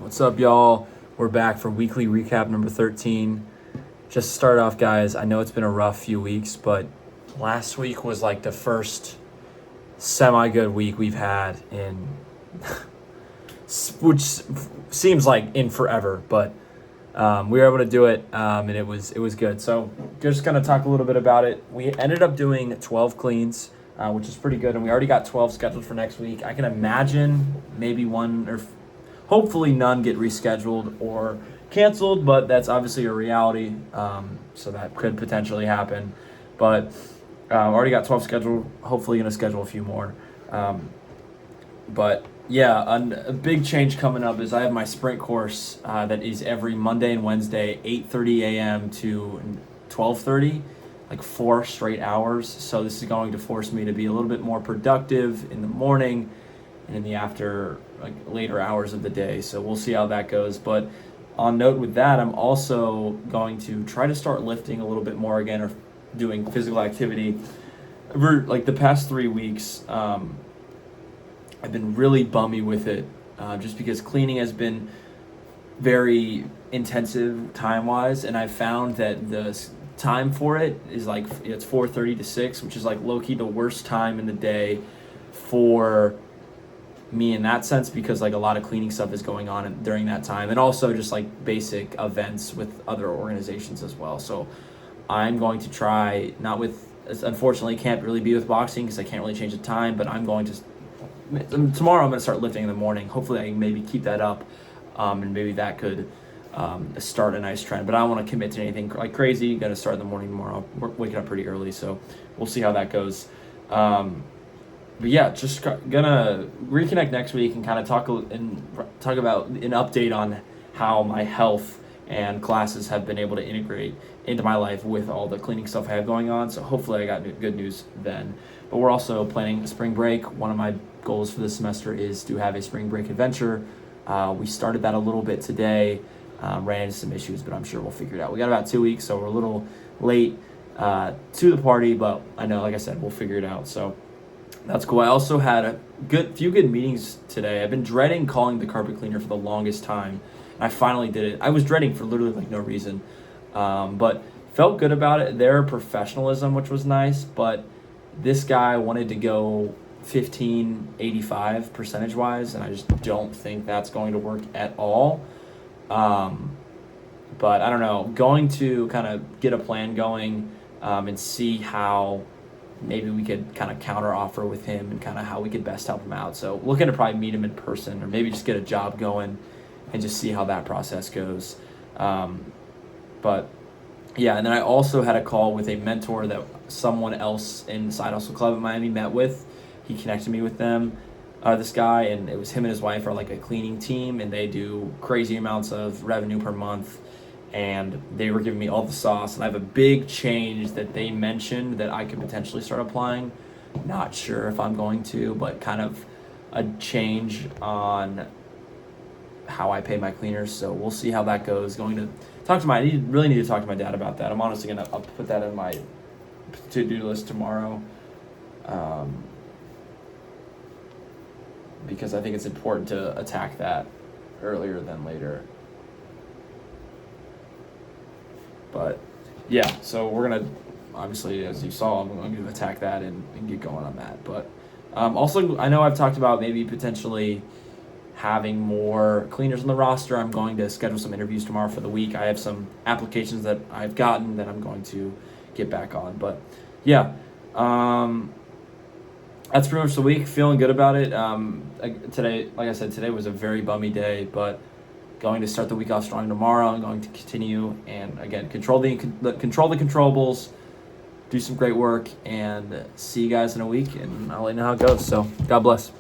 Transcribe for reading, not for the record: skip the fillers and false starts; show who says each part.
Speaker 1: What's up, y'all? We're back for weekly recap number 13. Just to start off, guys, I know it's been a rough few weeks, but last week was like the first semi-good week we've had in, which seems like in forever, but we were able to do it, and it was good. So just going to talk a little bit about it. We ended up doing 12 cleans, which is pretty good, and we already got 12 scheduled for next week. I can imagine maybe one or hopefully none get rescheduled or canceled, but that's obviously a reality, so that could potentially happen. But already got 12 scheduled, hopefully going to schedule a few more. But yeah, a big change coming up is I have my sprint course that is every Monday and Wednesday, 8:30 a.m. to 12:30, like 4 straight hours. So this is going to force me to be a little bit more productive in the morning and in the later hours of the day. So we'll see how that goes. But on note with that, I'm also going to try to start lifting a little bit more again, or doing physical activity. Over like the past 3 weeks, I've been really bummy with it, just because cleaning has been very intensive time-wise, and I've found that the time for it is like it's 4:30 to 6, which is like low-key the worst time in the day for me in that sense, because like a lot of cleaning stuff is going on during that time, and also just like basic events with other organizations as well. So I'm going to try, not with, unfortunately can't really be with boxing because I can't really change the time, but I'm going to, tomorrow I'm going to start lifting in the morning. Hopefully I can maybe keep that up, and maybe that could start a nice trend, but I don't want to commit to anything like crazy. Going to start in the morning tomorrow. We're waking up pretty early, so we'll see how that goes. But yeah, just gonna reconnect next week and kind of talk about an update on how my health and classes have been able to integrate into my life with all the cleaning stuff I have going on. So hopefully I got good news then. But we're also planning spring break. One of my goals for this semester is to have a spring break adventure. We started that a little bit today, ran into some issues, but I'm sure we'll figure it out. We got about 2 weeks, so we're a little late to the party, but I know, like I said, we'll figure it out. So that's cool. I also had a few good meetings today. I've been dreading calling the carpet cleaner for the longest time. I finally did it. I was dreading for literally like no reason, but felt good about it. Their professionalism, which was nice, but this guy wanted to go 1585 percentage wise, and I just don't think that's going to work at all. But I don't know, going to kind of get a plan going, and see how maybe we could kind of counter offer with him and kind of how we could best help him out. So looking to probably meet him in person, or maybe just get a job going and just see how that process goes. But yeah, and then I also had a call with a mentor that someone else in Side Hustle Club in Miami met with. He connected me with them, this guy, and it was him and his wife are like a cleaning team, and they do crazy amounts of revenue per month. And they were giving me all the sauce, and I have a big change that they mentioned that I could potentially start applying. Not sure if I'm going to, but kind of a change on how I pay my cleaners. So we'll see how that goes. Going to talk to really need to talk to my dad about that. I'm honestly I'll put that in my to-do list tomorrow, because I think it's important to attack that earlier than later. But yeah, so we're going to, obviously, as you saw, I'm going to attack that and get going on that. But also, I know I've talked about maybe potentially having more cleaners on the roster. I'm going to schedule some interviews tomorrow for the week. I have some applications that I've gotten that I'm going to get back on. But yeah, that's pretty much the week. Feeling good about it. Today, like I said, today was a very bummy day, but going to start the week off strong tomorrow. I'm going to continue and again control the controllables, do some great work, and see you guys in a week. And I'll let you know how it goes. So God bless.